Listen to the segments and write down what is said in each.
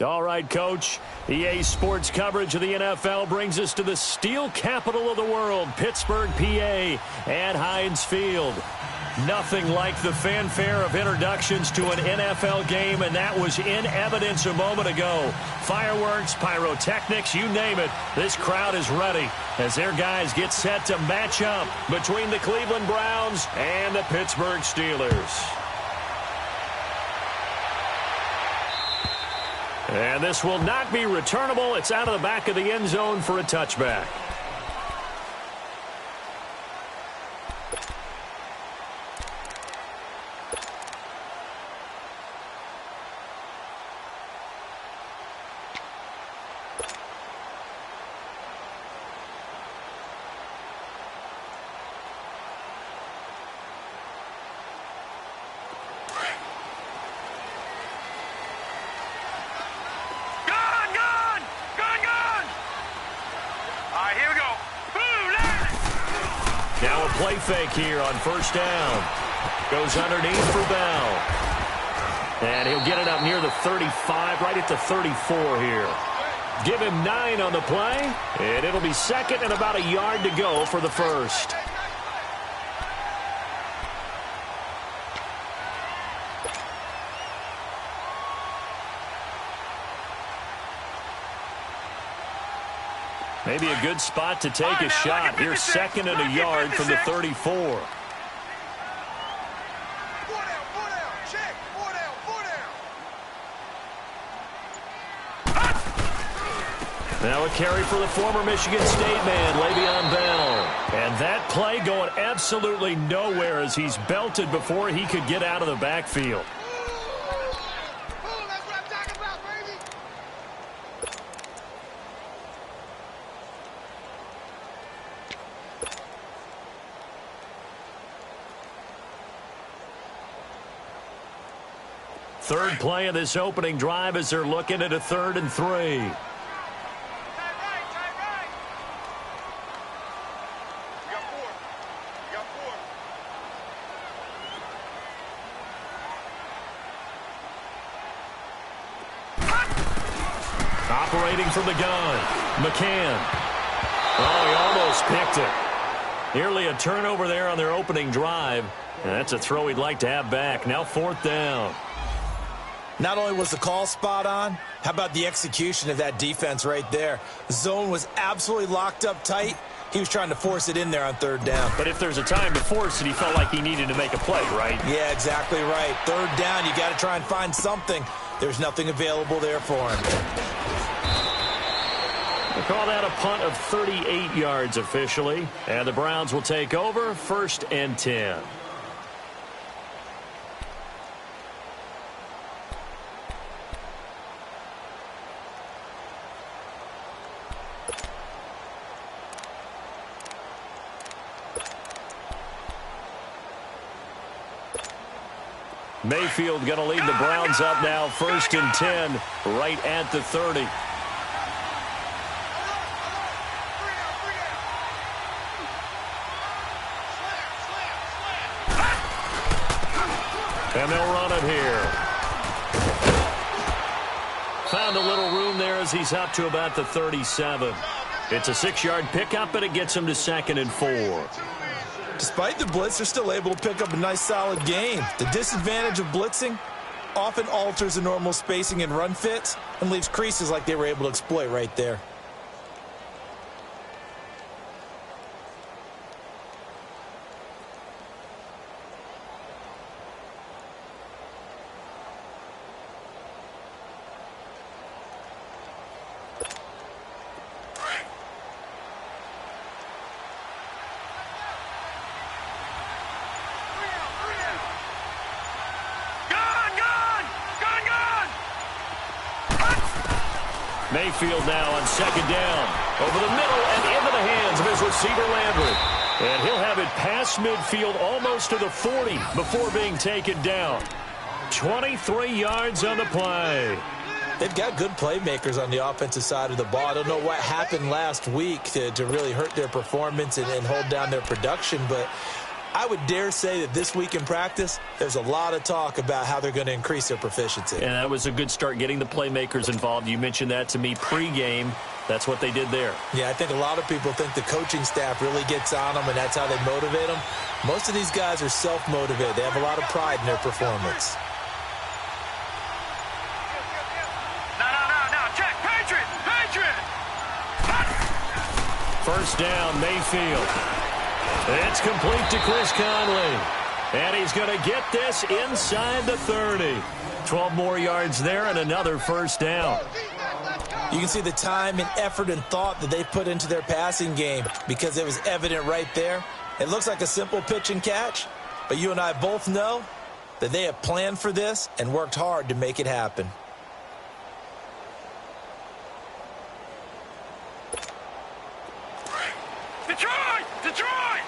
All right, Coach. EA Sports coverage of the NFL brings us to the steel capital of the world, Pittsburgh, PA, at Heinz Field. Nothing like the fanfare of introductions to an NFL game, and that was in evidence a moment ago. Fireworks, pyrotechnics, you name it. This crowd is ready as their guys get set to match up between the Cleveland Browns and the Pittsburgh Steelers. And this will not be returnable. It's out of the back of the end zone for a touchback. Now a play fake here on first down. Goes underneath for Bell. And he'll get it up near the 35, right at the 34 here. Give him 9 on the play, and it'll be second and about a yard to go for the first. Maybe a good spot to take a shot. Here's second and a yard from the 34. Now a carry for the former Michigan State man, Le'Veon Bell. And that play going absolutely nowhere as he's belted before he could get out of the backfield. Third play of this opening drive as they're looking at a 3rd and 3. Operating from the gun, McCann. Oh, he almost picked it. Nearly a turnover there on their opening drive. And that's a throw he'd like to have back. Now 4th down. Not only was the call spot on, how about the execution of that defense right there? The zone was absolutely locked up tight. He was trying to force it in there on 3rd down. But if there's a time to force it, he felt like he needed to make a play, right? Yeah, exactly right. 3rd down, you got to try and find something. There's nothing available there for him. We'll call that a punt of 38 yards officially. And the Browns will take over 1st and 10. Mayfield going to lead the Browns up now, 1st and 10, right at the 30. And they'll run it here. Found a little room there as he's up to about the 37. It's a 6-yard pickup, and it gets him to 2nd and 4. Despite the blitz, they're still able to pick up a nice, solid game. The disadvantage of blitzing often alters the normal spacing and run fits and leaves creases like they were able to exploit right there. Mayfield now on 2nd down. Over the middle and into the hands of his receiver, Landry. And he'll have it past midfield almost to the 40 before being taken down. 23 yards on the play. They've got good playmakers on the offensive side of the ball. I don't know what happened last week to really hurt their performance and hold down their production, but I would dare say that this week in practice, there's a lot of talk about how they're going to increase their proficiency. And that was a good start, getting the playmakers involved. You mentioned that to me pregame. That's what they did there. Yeah, I think a lot of people think the coaching staff really gets on them, and that's how they motivate them. Most of these guys are self-motivated. They have a lot of pride in their performance. No, check, Patriot! First down, Mayfield. It's complete to Chris Conley. And he's going to get this inside the 30. 12 more yards there and another first down. You can see the time and effort and thought that they put into their passing game because it was evident right there. It looks like a simple pitch and catch, but you and I both know that they have planned for this and worked hard to make it happen. Detroit!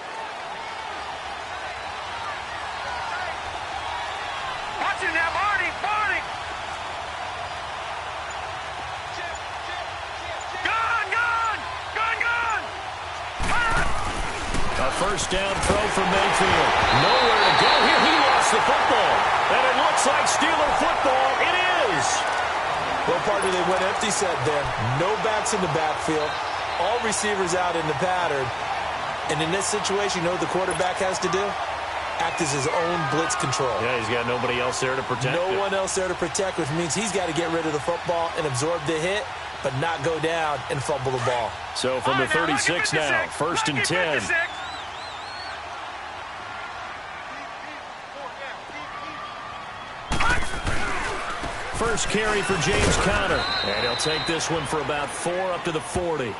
Watch it now, Barney! Gun! A first down throw for Mayfield. Nowhere to go here. He lost the football. And it looks like Steeler football. It is. Well, partner, they went empty set there. No backs in the backfield. All receivers out in the pattern. And in this situation, you know what the quarterback has to do? Act as his own blitz control. Yeah, he's got nobody else there to protect No one else there to protect, which means he's got to get rid of the football and absorb the hit, but not go down and fumble the ball. So from the 36 now, first and 10. First carry for James Conner. And he'll take this one for about 4 up to the 40.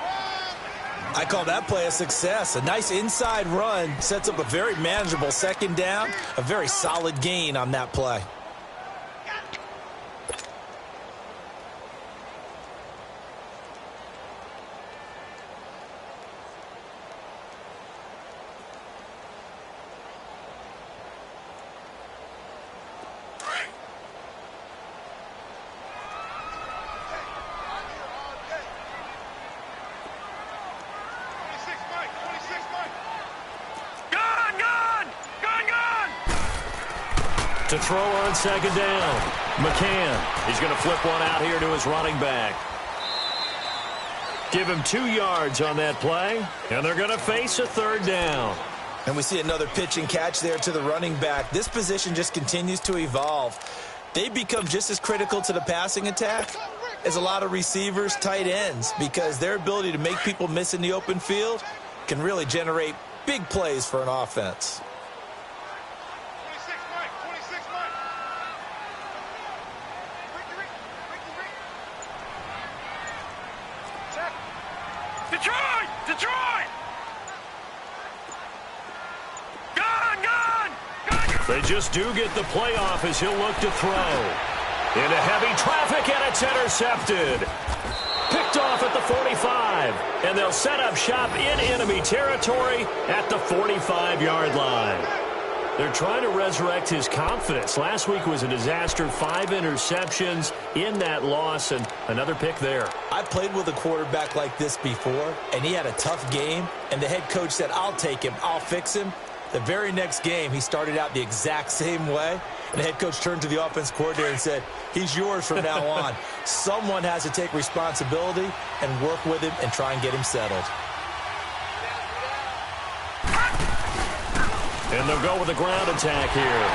I call that play a success. A nice inside run sets up a very manageable second down, a very solid gain on that play. To throw on second down. McCann. He's going to flip one out here to his running back. Give him 2 yards on that play, and they're going to face a third down. And we see another pitch and catch there to the running back. This position just continues to evolve. They become just as critical to the passing attack as a lot of receivers, tight ends, because their ability to make people miss in the open field can really generate big plays for an offense. Detroit! Gun! They just do get the playoff as he'll look to throw. Into heavy traffic, and it's intercepted. Picked off at the 45. And they'll set up shop in enemy territory at the 45-yard line. They're trying to resurrect his confidence. Last week was a disaster. 5 interceptions in that loss, and another pick there. I played with a quarterback like this before, and he had a tough game, and the head coach said, I'll take him, I'll fix him. The very next game, he started out the exact same way, and the head coach turned to the offense coordinator and said, he's yours from now on. Someone has to take responsibility and work with him and try and get him settled. And they'll go with a ground attack here.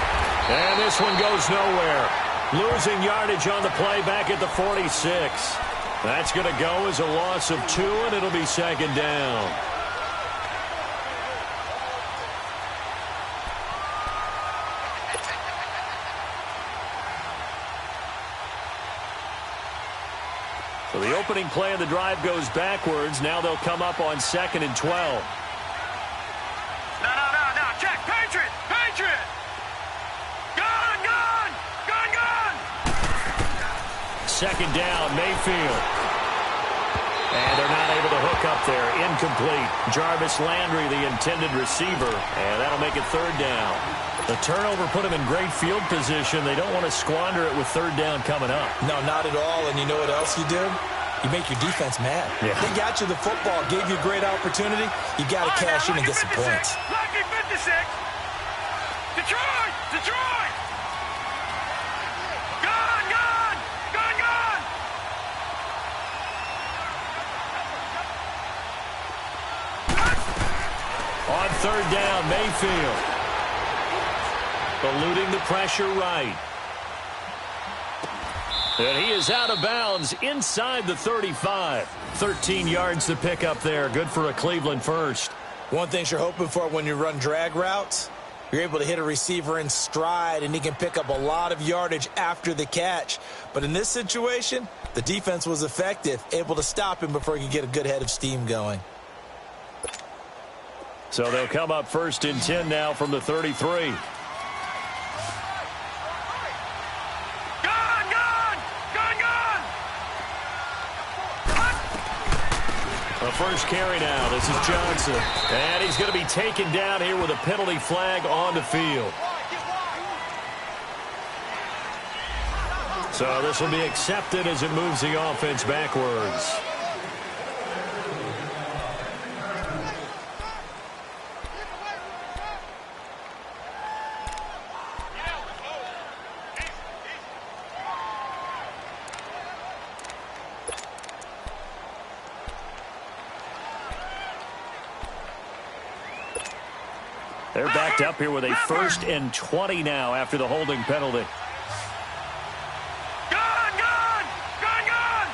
And this one goes nowhere. Losing yardage on the play back at the 46. That's going to go as a loss of 2, and it'll be second down. So the opening play of the drive goes backwards. Now they'll come up on 2nd and 12. Check, Patriot! Gun! Second down, Mayfield. And they're not able to hook up there. Incomplete. Jarvis Landry, the intended receiver. And that'll make it third down. The turnover put them in great field position. They don't want to squander it with third down coming up. No, not at all. And you know what else you do? You make your defense mad. Yeah. They got you the football, gave you a great opportunity. You got to cash in and get some points. Lucky 56. Detroit! Detroit! Gone! Gone! Gone! Gone! On third down, Mayfield. Eluding the pressure right. And he is out of bounds inside the 35. 13 yards to pick up there. Good for a Cleveland first. One thing you're hoping for when you run drag routes, you're able to hit a receiver in stride, and he can pick up a lot of yardage after the catch. But in this situation, the defense was effective, able to stop him before he could get a good head of steam going. So they'll come up first and 10 now from the 33. The first carry now. This is Johnson. And he's going to be taken down here with a penalty flag on the field. So this will be accepted as it moves the offense backwards. They're backed up here with a 1st and 20 now after the holding penalty. Gone! Gone! Gone! Gone!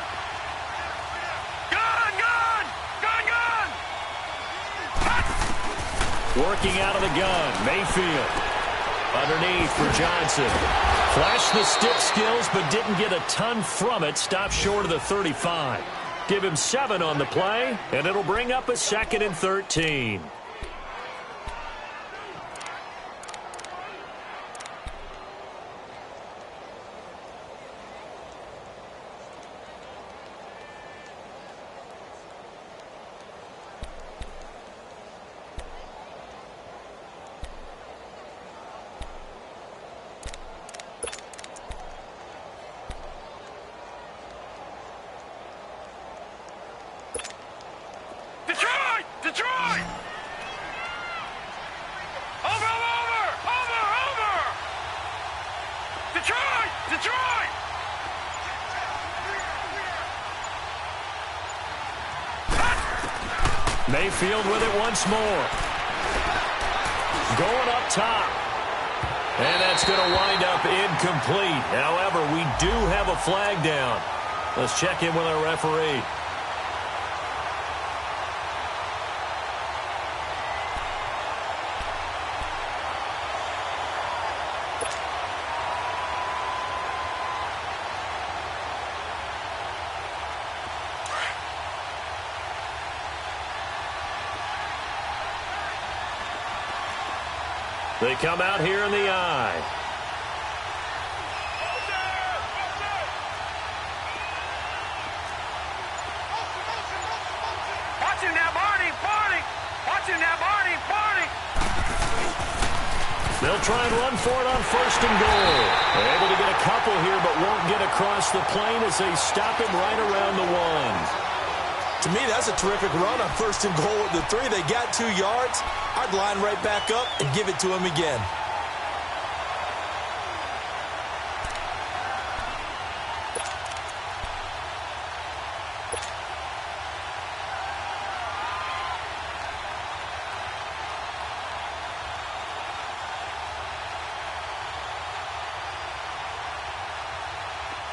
Gone! Gone! Gone! Gone! Working out of the gun, Mayfield. Underneath for Johnson. Flashed the stick skills, but didn't get a ton from it. Stopped short of the 35. Give him 7 on the play, and it'll bring up a 2nd and 13. Detroit! Detroit! Over! Over! Over! Over! Detroit! Detroit! Mayfield with it once more. Going up top. And that's going to wind up incomplete. However, we do have a flag down. Let's check in with our referee. They come out here in the eye. Watch him now, Barney! Barney! Watch him now, Barney! Barney! They'll try and run for it on 1st and goal. They're able to get a couple here, but won't get across the plane as they stop him right around the 1. To me, that's a terrific run on 1st and goal at the 3. They got 2 yards. I'd line right back up and give it to him again.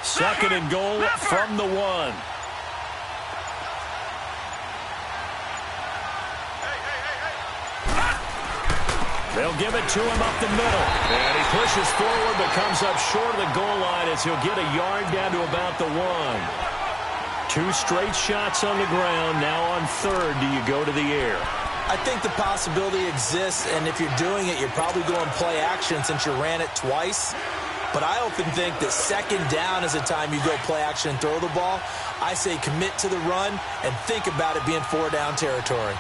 Second and goal from the 1. They'll give it to him up the middle. And he pushes forward but comes up short of the goal line as he'll get a yard down to about the 1. 2 straight shots on the ground. Now on 3rd, do you go to the air? I think the possibility exists, and if you're doing it, you're probably going play action since you ran it twice. But I often think that 2nd down is the time you go play action and throw the ball. I say commit to the run and think about it being 4-down territory.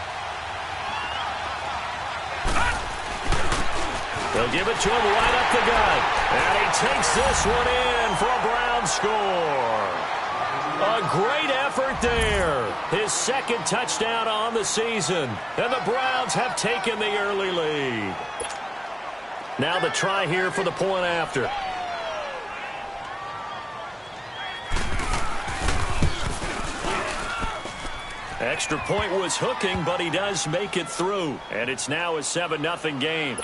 They'll give it to him right up the gut. And he takes this one in for a Brown score. A great effort there. His 2nd touchdown on the season. And the Browns have taken the early lead. Now the try here for the point after. Extra point was hooking, but he does make it through. And it's now a 7-0 game.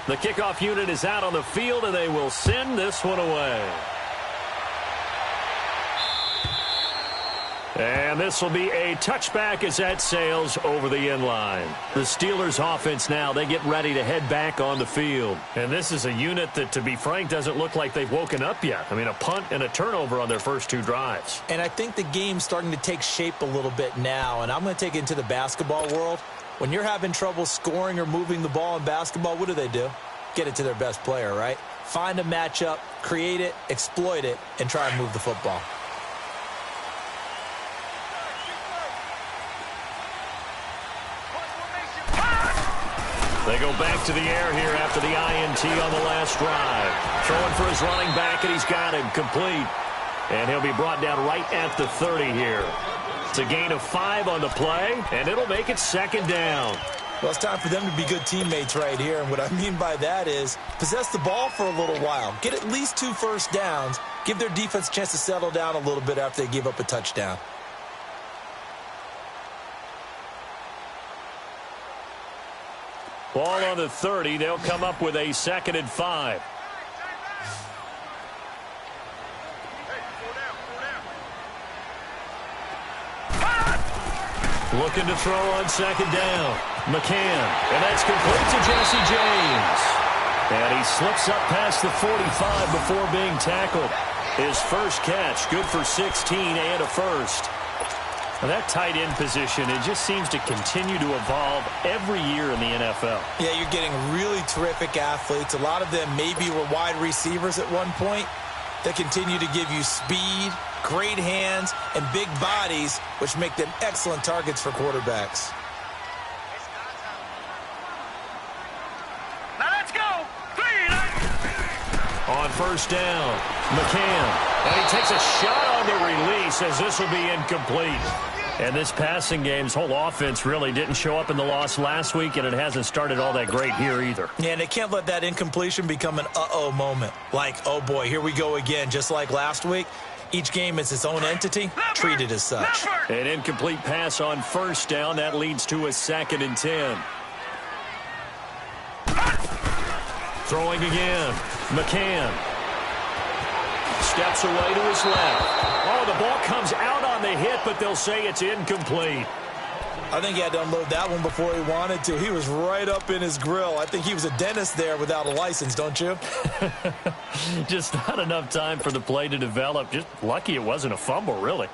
The kickoff unit is out on the field, and they will send this one away. And this will be a touchback as that sails over the end line. The Steelers offense now, they get ready to head back on the field. And this is a unit that, to be frank, doesn't look like they've woken up yet. I mean, a punt and a turnover on their first 2 drives. And I think the game's starting to take shape a little bit now, and I'm going to take it into the basketball world. When you're having trouble scoring or moving the ball in basketball, what do? Get it to their best player, right? Find a matchup, create it, exploit it, and try and move the football. They go back to the air here after the INT on the last drive. Throwing for his running back, and he's got him complete. And he'll be brought down right at the 30 here. It's a gain of 5 on the play, and it'll make it 2nd down. Well, it's time for them to be good teammates right here. And what I mean by that is possess the ball for a little while. Get at least 2 first downs. Give their defense a chance to settle down a little bit after they give up a touchdown. Ball on the 30. They'll come up with a 2nd and 5. Looking to throw on 2nd down. McCann. And that's complete to Jesse James. And he slips up past the 45 before being tackled. His first catch, good for 16 and a first. And that tight end position, it just seems to continue to evolve every year in the NFL. Yeah, you're getting really terrific athletes. A lot of them maybe were wide receivers at one point. They continue to give you speed, great hands, and big bodies, which make them excellent targets for quarterbacks. Now let's go. 3. On 1st down, McCann. And he takes a shot on the release as this will be incomplete. And this passing game's whole offense really didn't show up in the loss last week, and it hasn't started all that great here either. Yeah, and they can't let that incompletion become an uh-oh moment. Like, oh boy, here we go again, just like last week. Each game is its own entity, treated as such. An incomplete pass on 1st down. That leads to a 2nd and 10. Throwing again. McCann. Steps away to his left. Oh, the ball comes out on the hit, but they'll say it's incomplete. I think he had to unload that one before he wanted to. He was right up in his grill. I think he was a dentist there without a license, don't you? Just not enough time for the play to develop. Just lucky it wasn't a fumble, really.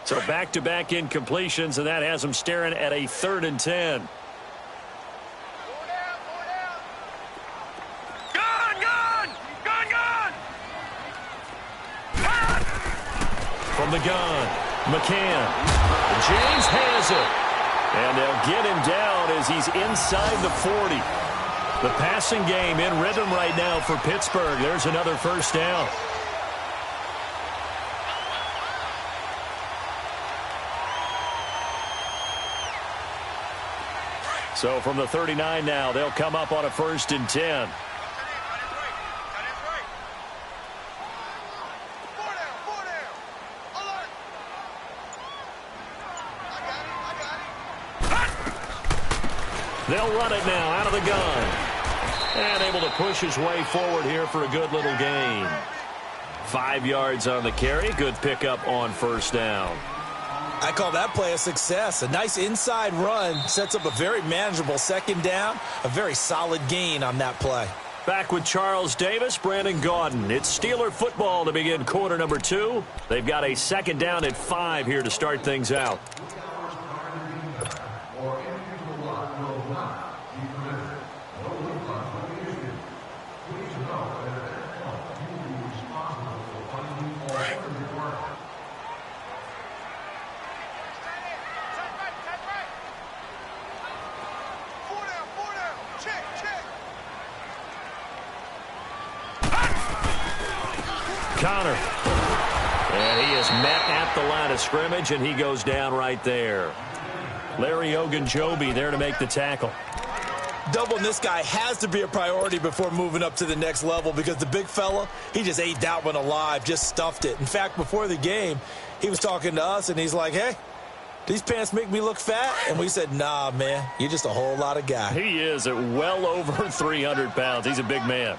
So back-to-back incompletions, and that has them staring at a 3rd and 10. From the gun, McCann. James has it. And they'll get him down as he's inside the 40. The passing game in rhythm right now for Pittsburgh. There's another 1st down. So from the 39 now, they'll come up on a 1st and 10. They'll run it now out of the gun. And able to push his way forward here for a good little gain. 5 yards on the carry. Good pickup on 1st down. I call that play a success. A nice inside run sets up a very manageable 2nd down. A very solid gain on that play. Back with Charles Davis, Brandon Gaudin. It's Steeler football to begin quarter number 2. They've got a 2nd down at 5 here to start things out. Connor. And he is met at the line of scrimmage, and he goes down right there. Larry Ogunjobi there to make the tackle. Doubling this guy has to be a priority before moving up to the next level because the big fella, he just ate that one alive, just stuffed it. In fact, before the game, he was talking to us, and he's like, hey, these pants make me look fat? And we said, nah, man, you're just a whole lot of guy. He is at well over 300 pounds. He's a big man.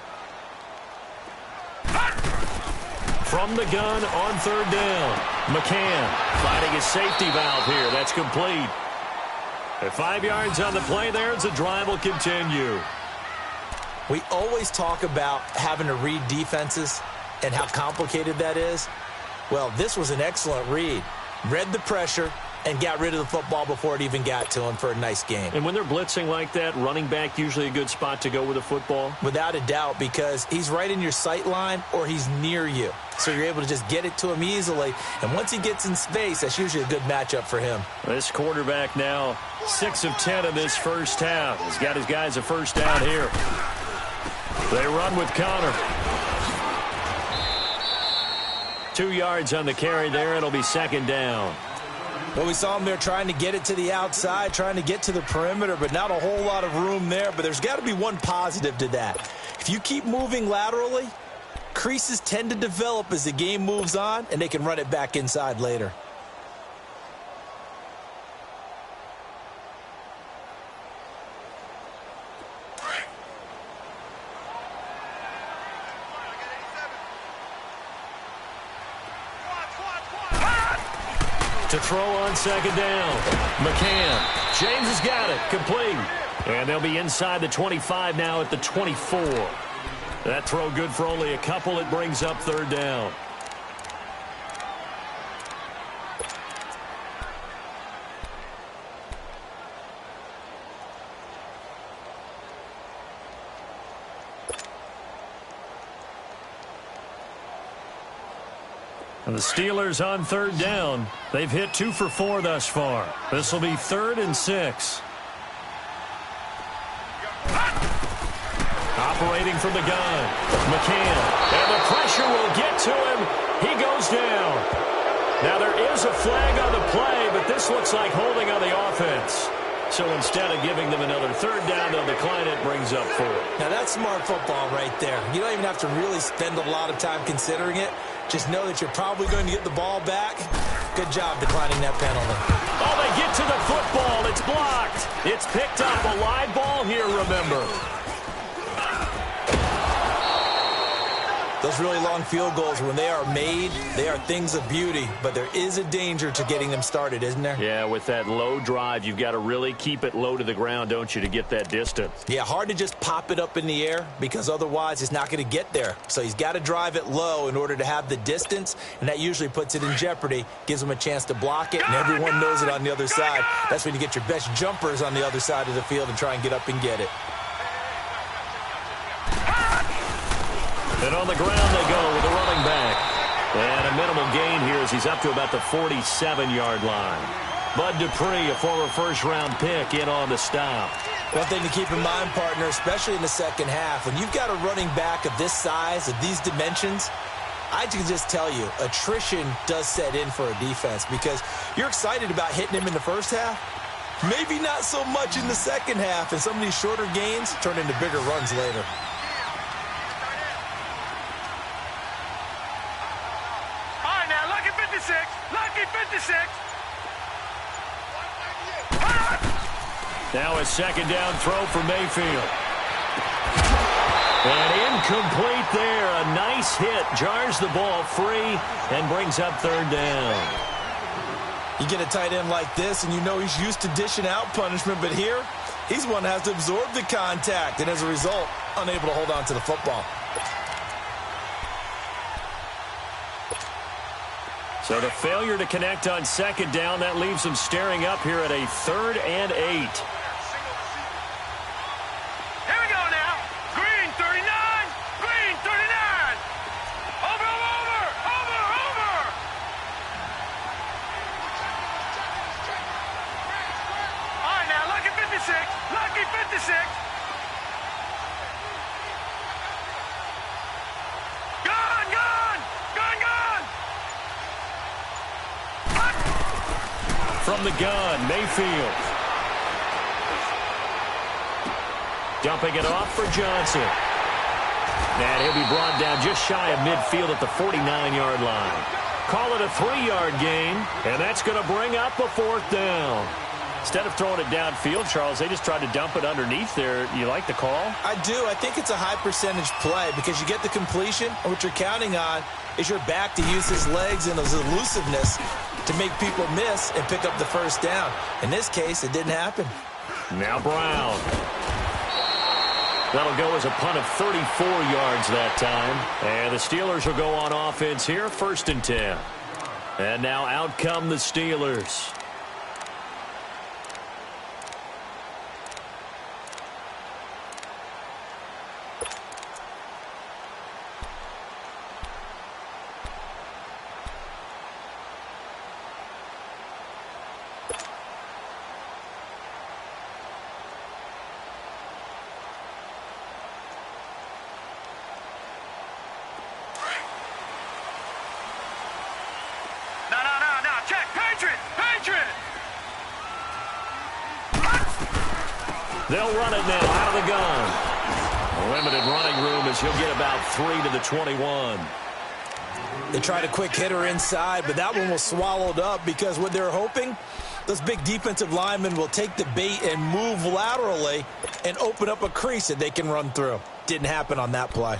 From the gun on third down, McCann finding his safety valve here. That's complete. At 5 yards on the play there, as the drive will continue. We always talk about having to read defenses and how complicated that is. Well, this was an excellent read. Read the pressure and got rid of the football before it even got to him for a nice game. And when they're blitzing like that, running back usually a good spot to go with the football? Without a doubt, because he's right in your sight line or he's near you. So you're able to just get it to him easily. And once he gets in space, that's usually a good matchup for him. This quarterback now 6 of 10 in this first half. He's got his guys a first down here. They run with Connor. 2 yards on the carry there. It'll be second down. Well, we saw him there trying to get it to the outside, trying to get to the perimeter, but not a whole lot of room there. But there's got to be one positive to that. If you keep moving laterally, creases tend to develop as the game moves on, and they can run it back inside later. To throw on second down. McCann. James has got it. Complete. And they'll be inside the 25 now at the 24. That throw good for only a couple. It brings up third down. And the Steelers on third down. They've hit 2 for 4 thus far. This will be 3rd and 6. Operating from the gun. McCann. And the pressure will get to him. He goes down. Now there is a flag on the play, but this looks like holding on the offense. So instead of giving them another third down, they'll decline it, brings up 4. Now that's smart football right there. You don't even have to really spend a lot of time considering it. Just know that you're probably going to get the ball back. Good job declining that penalty. Oh, they get to the football. It's blocked. It's picked up. A live ball here, remember. Those really long field goals, when they are made, they are things of beauty. But there is a danger to getting them started, isn't there? Yeah, with that low drive, you've got to really keep it low to the ground, don't you, to get that distance. Yeah, hard to just pop it up in the air because otherwise it's not going to get there. So he's got to drive it low in order to have the distance, and that usually puts it in jeopardy, gives him a chance to block it, and everyone knows it on the other side. That's when you get your best jumpers on the other side of the field and try and get up and get it. And on the ground they go with a running back. And a minimal gain here as he's up to about the 47-yard line. Bud Dupree, a former first-round pick, in on the stop. One thing to keep in mind, partner, especially in the second half, when you've got a running back of this size, of these dimensions, I can just tell you, attrition does set in for a defense because you're excited about hitting him in the first half. Maybe not so much in the second half, and some of these shorter gains turn into bigger runs later. Lucky 56. Now a second down throw for Mayfield. And incomplete there. A nice hit. Jars the ball free and brings up third down. You get a tight end like this, and you know he's used to dishing out punishment, but here, he's one that has to absorb the contact, and as a result, unable to hold on to the football. So the failure to connect on second down, that leaves them staring up here at a 3rd and 8. Here we go now. Green 39. Green 39. Over. All right, now, Lucky 56. Lucky 56. Gone. from the gun, Mayfield. Dumping it off for Johnson. And he'll be brought down just shy of midfield at the 49-yard line. Call it a 3-yard gain, and that's going to bring up a 4th down. Instead of throwing it downfield, Charles, they just tried to dump it underneath there. You like the call? I do. I think it's a high-percentage play because you get the completion, and what you're counting on is your back to use his legs and his elusiveness to make people miss and pick up the 1st down. In this case, it didn't happen. Now Brown. That'll go as a punt of 34 yards that time. And the Steelers will go on offense here, 1st and 10. And now out come the Steelers. They'll run it now out of the gun. Limited running room as he'll get about 3 to the 21. They tried a quick hitter inside, but that one was swallowed up because what they're hoping, those big defensive linemen will take the bait and move laterally and open up a crease that they can run through. Didn't happen on that play.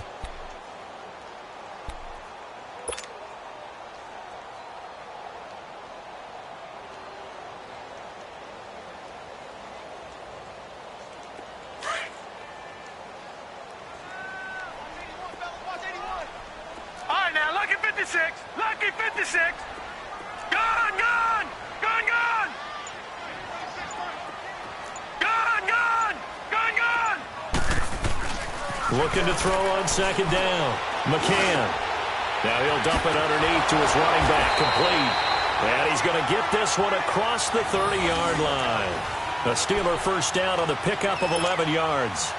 Lucky 56. Gone, gone. Gone, gone. Gone, gone. Gone, gone. Looking to throw on 2nd down. McCann. Now he'll dump it underneath to his running back. Complete. And he's going to get this one across the 30-yard line. A Steeler 1st down on the pickup of 11 yards.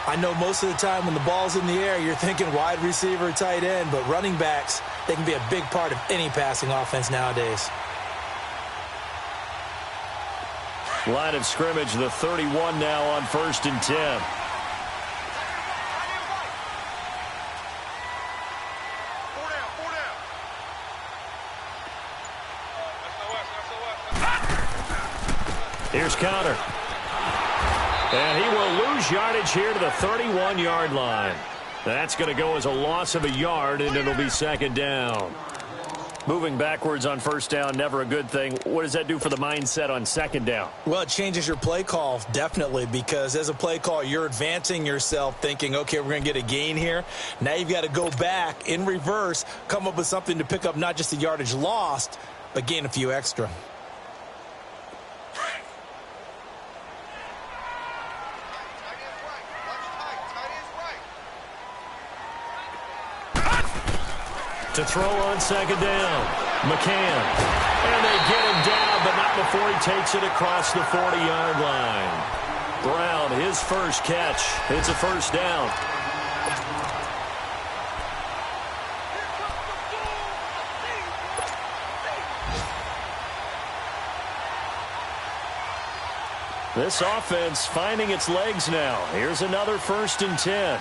I know most of the time when the ball's in the air, you're thinking wide receiver, tight end, but running backs, they can be a big part of any passing offense nowadays. Line of scrimmage, the 31 now on 1st and 10. Here's Connor. And he will lose yardage here to the 31-yard line. That's going to go as a loss of a yard, and it'll be 2nd down. Moving backwards on 1st down, never a good thing. What does that do for the mindset on 2nd down? Well, it changes your play call, definitely, because as a play call, you're advancing yourself thinking, okay, we're going to get a gain here. Now you've got to go back in reverse, come up with something to pick up not just the yardage lost, but gain a few extra. To throw on 2nd down, McCann. And they get him down, but not before he takes it across the 40-yard line. Brown, his first catch. It's a 1st down. This offense finding its legs now. Here's another 1st and 10.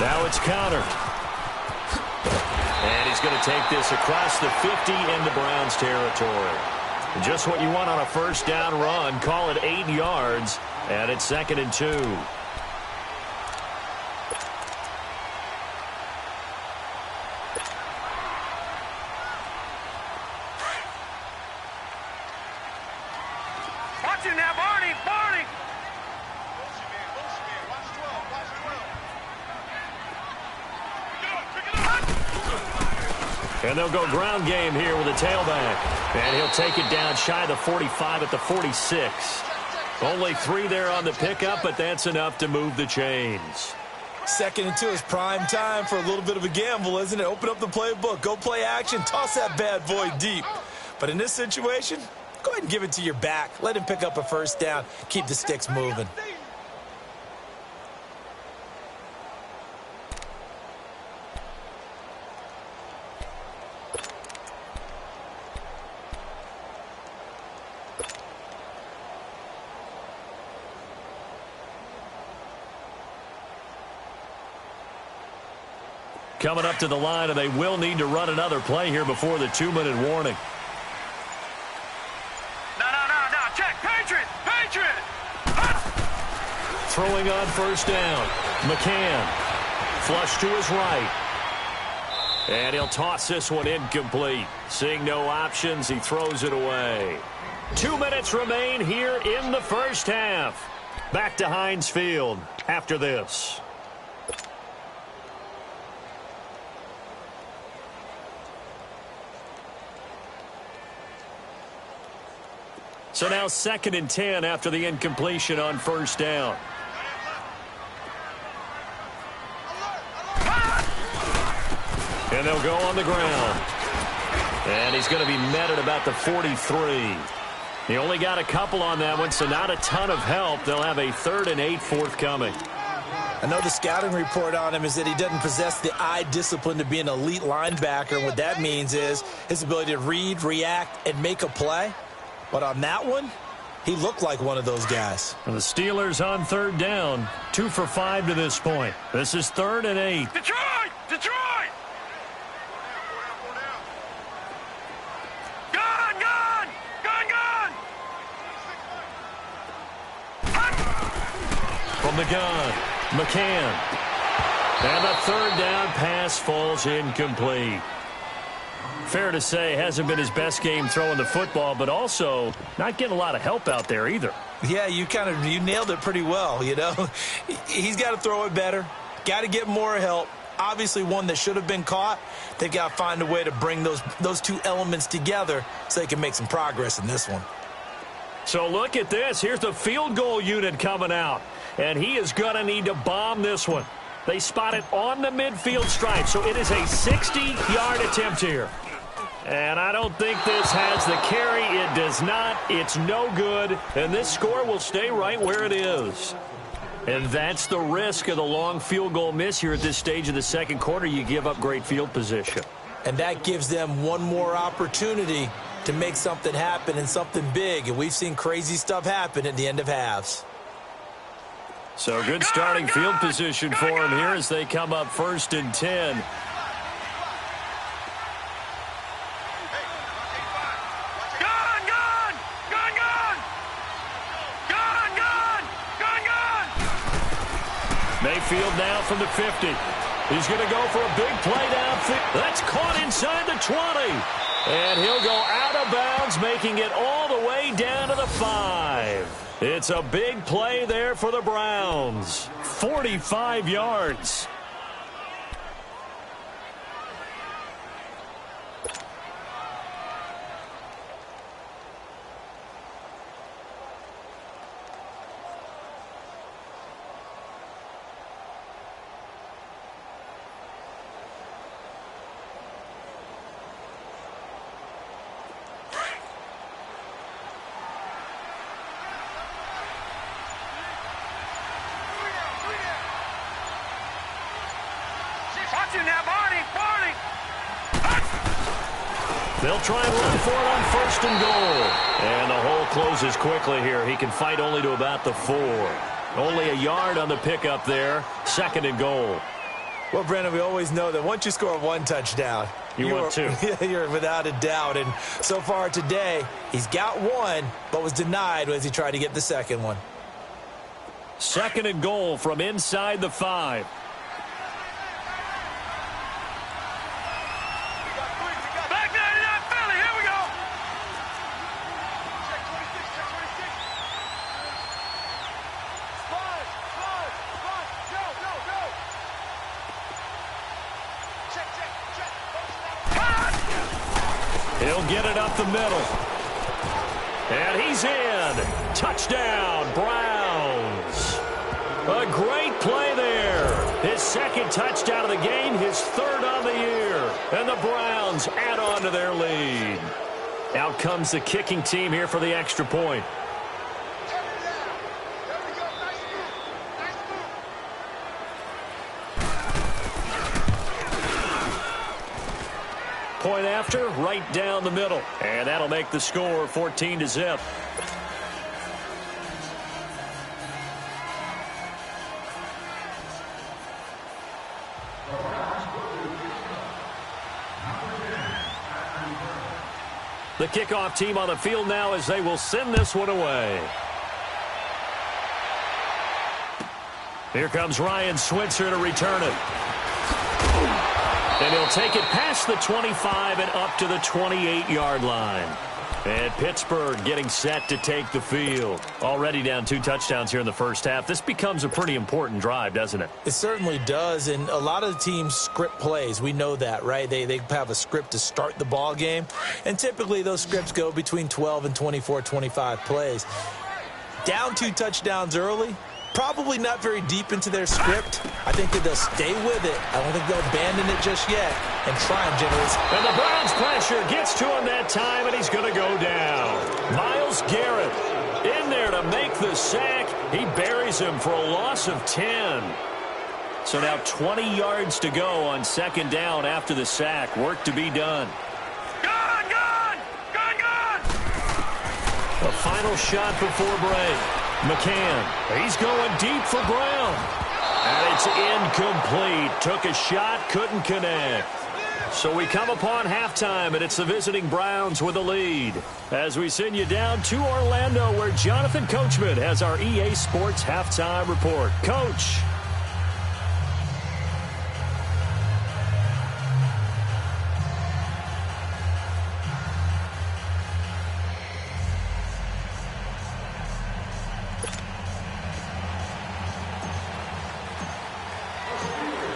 Now it's Connor. And he's going to take this across the 50 into Browns territory. Just what you want on a 1st down run. Call it 8 yards. And it's 2nd and 2. Watch it now, Barney. Barney. And they'll go ground game here with a tailback. And he'll take it down shy of the 45 at the 46. Only 3 there on the pickup, but that's enough to move the chains. 2nd and 2 is prime time for a little bit of a gamble, isn't it? Open up the playbook, go play action, toss that bad boy deep. But in this situation, go ahead and give it to your back. Let him pick up a 1st down, keep the sticks moving. coming up to the line, and they will need to run another play here before the 2-minute warning. No. Check. Patriot. Throwing on first down. McCann. Flush to his right. And he'll toss this one incomplete. Seeing no options, he throws it away. 2 minutes remain here in the first half. Back to Heinz Field after this. So now 2nd and 10 after the incompletion on first down. And they'll go on the ground. And he's going to be met at about the 43. He only got a couple on that one, so not a ton of help. They'll have a 3rd and 8 forthcoming. I know the scouting report on him is that he doesn't possess the eye discipline to be an elite linebacker. And what that means is his ability to read, react, and make a play. But on that one, he looked like one of those guys. And the Steelers on 3rd down. 2 for 5 to this point. This is 3rd and 8. Detroit! From the gun, McCann. And the 3rd down pass falls incomplete. Fair to say, hasn't been his best game throwing the football, but also not getting a lot of help out there either. Yeah, you nailed it pretty well, you know. He's got to throw it better. Got to get more help. Obviously one that should have been caught. They've got to find a way to bring those two elements together so they can make some progress in this one. So look at this. Here's the field goal unit coming out. And he is going to need to bomb this one. They spot it on the midfield stripe, so it is a 60-yard attempt here. And I don't think this has the carry. It does not. It's no good. And this score will stay right where it is. And that's the risk of the long field goal miss here at this stage of the second quarter. You give up great field position. And that gives them one more opportunity to make something happen and something big. And we've seen crazy stuff happen at the end of halves. So good starting field position for him here as they come up 1st and 10. Mayfield now from the 50. He's going to go for a big play downfield. That's caught inside the 20. And he'll go out of bounds, making it all the way down to the 5. It's a big play there for the Browns. 45 yards. They'll try and run for it on 1st and goal. And the hole closes quickly here. He can fight only to about the 4. Only a yard on the pickup there. 2nd and goal. Well, Brandon, we always know that once you score one touchdown, you want 2. You're without a doubt. And so far today, he's got one, but was denied as he tried to get the second one. 2nd and goal from inside the 5. He'll get it up the middle. And he's in. Touchdown, Browns. A great play there. His 2nd touchdown of the game, his 3rd on the year. And the Browns add on to their lead. Out comes the kicking team here for the extra point. Point after, right down the middle. And that'll make the score 14-0. The kickoff team on the field now as they will send this one away. Here comes Ryan Switzer to return it. And he'll take it past the 25 and up to the 28-yard line. And Pittsburgh getting set to take the field. Already down 2 touchdowns here in the first half. This becomes a pretty important drive, doesn't it? It certainly does, and a lot of the teams script plays. We know that, right? They have a script to start the ball game, and typically those scripts go between 12 and 24, 25 plays. Down 2 touchdowns early, probably not very deep into their script. I think that they'll stay with it. I don't think they'll abandon it just yet and try and generate. And the Browns pressure gets to him that time, and he's going to go down. Myles Garrett in there to make the sack. He buries him for a loss of 10. So now 20 yards to go on second down after the sack. Work to be done. Gone, gone, gone, gone. The final shot before break. McCann, he's going deep for Brown. And it's incomplete. Took a shot, couldn't connect. So we come upon halftime, and it's the visiting Browns with the lead. As we send you down to Orlando, where Jonathan Coachman has our EA Sports halftime report. Coach.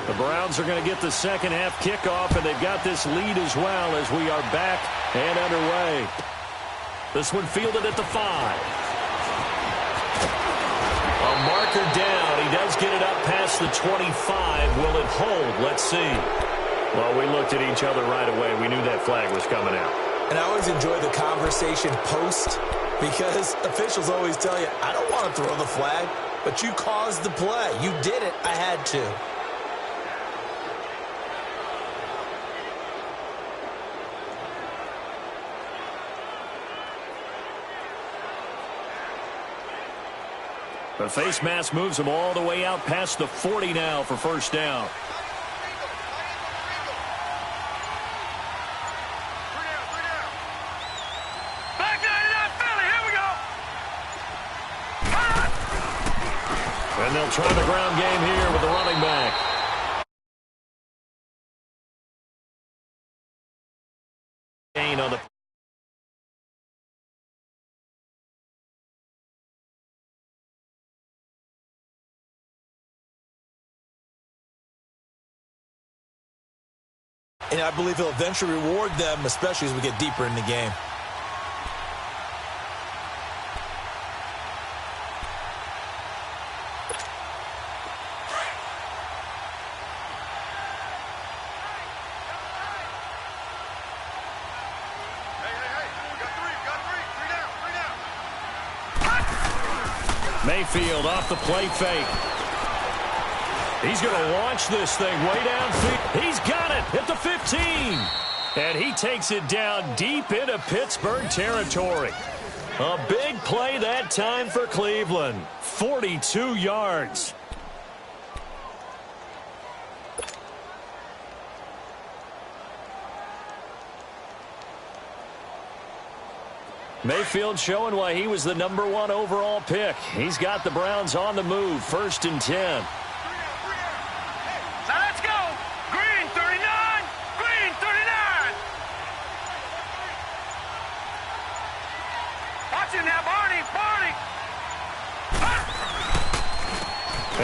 The Browns are going to get the second half kickoff, and they've got this lead as well as we are back and underway. This one fielded at the 5. A marker down. He does get it up past the 25. Will it hold? Let's see. Well, we looked at each other right away. We knew that flag was coming out. And I always enjoy the conversation post because officials always tell you, I don't want to throw the flag, but you caused the play. You did it. I had to. The face mask moves him all the way out past the 40 now for first down. Back 99 Philly, here we go. And they'll try the ground game here with the running back. Gain on the And I believe he'll eventually reward them, especially as we get deeper in the game. Mayfield off the play fake. He's going to launch this thing way downfield. He's got it at the 15. And he takes it down deep into Pittsburgh territory. A big play that time for Cleveland. 42 yards. Mayfield showing why he was the #1 overall pick. He's got the Browns on the move. 1st and 10. Now let's go. Green 39. Green 39. Watch him now, Barney. Barney.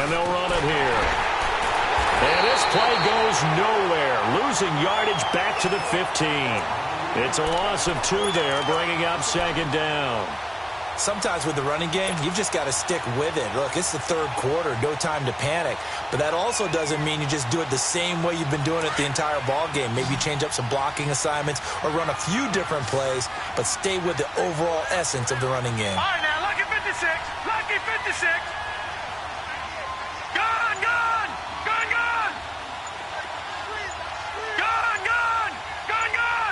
And they'll run it here. And this play goes nowhere. Losing yardage back to the 15. It's a loss of 2 there, bringing up 2nd down. Sometimes with the running game, you've just got to stick with it. Look, it's the 3rd quarter, no time to panic. But that also doesn't mean you just do it the same way you've been doing it the entire ball game. Maybe change up some blocking assignments or run a few different plays, but stay with the overall essence of the running game. All right, now, lucky 56. Lucky 56. Gone, gone. Gone, gone. Gone, gone. Gone, gone.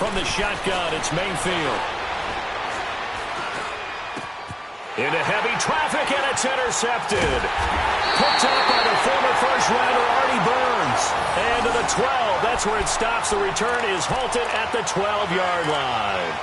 From the shotgun, it's Mayfield. Into heavy traffic, and it's intercepted. Picked up by the former first-rounder Artie Burns. And to the 12. That's where it stops. The return is halted at the 12-yard line.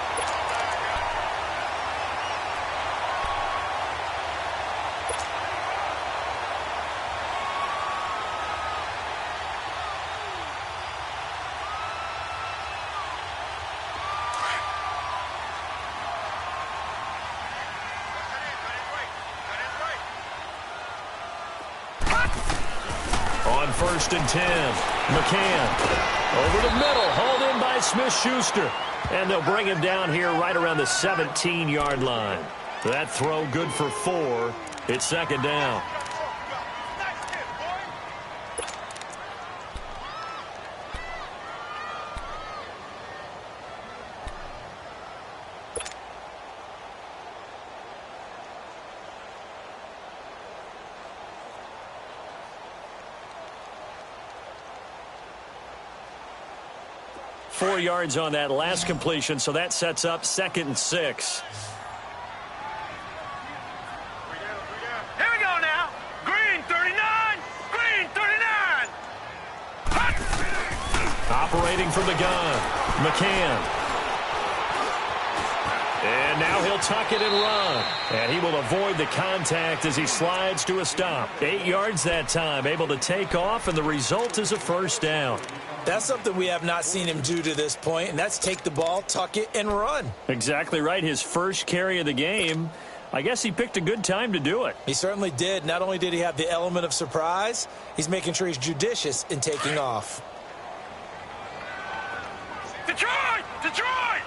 On 1st and 10, McCann over the middle, hauled in by Smith-Schuster. And they'll bring him down here right around the 17-yard line. That throw good for 4. It's 2nd down. Four yards on that last completion, so that sets up 2nd and 6. Here we go now. Green 39. Green 39. Operating from the gun, McCann. And now he'll tuck it and run. And he will avoid the contact as he slides to a stop. 8 yards that time, able to take off, and the result is a 1st down. That's something we have not seen him do to this point, and that's take the ball, tuck it, and run. Exactly right. His first carry of the game. I guess he picked a good time to do it. He certainly did. Not only did he have the element of surprise, he's making sure he's judicious in taking off. Detroit! Detroit!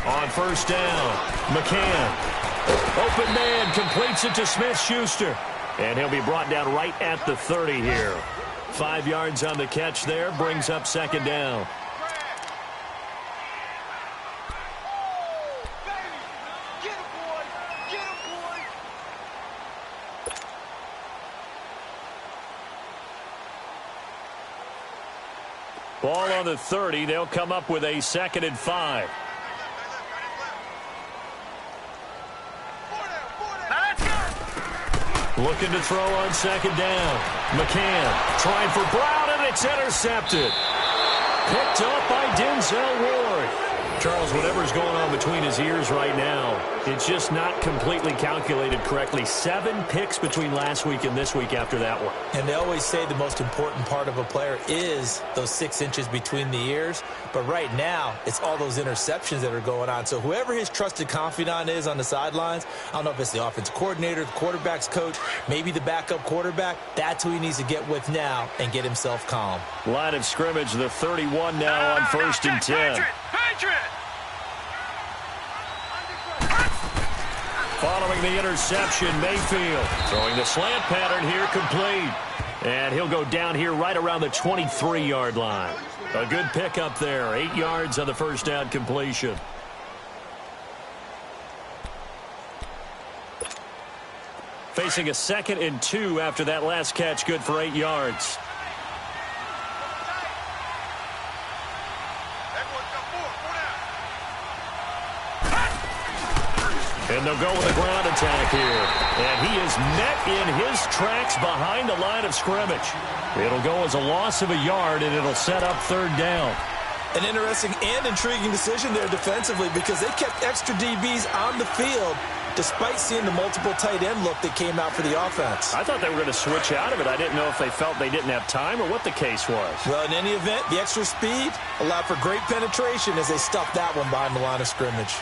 On 1st down, McCann. Open man, completes it to Smith-Schuster. And he'll be brought down right at the 30 here. 5 yards on the catch there, brings up 2nd down. Ball on the 30. They'll come up with a 2nd and 5. Looking to throw on 2nd down. McCann trying for Brown, and it's intercepted. Picked up by Denzel Ward. Charles, whatever's going on between his ears right now, it's just not completely calculated correctly. 7 picks between last week and this week after that one. And they always say the most important part of a player is those 6 inches between the ears. But right now, it's all those interceptions that are going on. So whoever his trusted confidant is on the sidelines, I don't know if it's the offensive coordinator, the quarterback's coach, maybe the backup quarterback, that's who he needs to get with now and get himself calm. Line of scrimmage, the 31 now on 1st and 10. Patriot! Following the interception, Mayfield throwing the slant pattern here, complete. And he'll go down here right around the 23-yard line. A good pickup there. 8 yards on the 1st down completion. Facing a 2nd and 2 after that last catch, good for 8 yards. And they'll go with a ground attack here. And he is met in his tracks behind the line of scrimmage. It'll go as a loss of a yard, and it'll set up 3rd down. An interesting and intriguing decision there defensively because they kept extra DBs on the field despite seeing the multiple tight end look that came out for the offense. I thought they were going to switch out of it. I didn't know if they felt they didn't have time or what the case was. Well, in any event, the extra speed allowed for great penetration as they stuffed that one behind the line of scrimmage.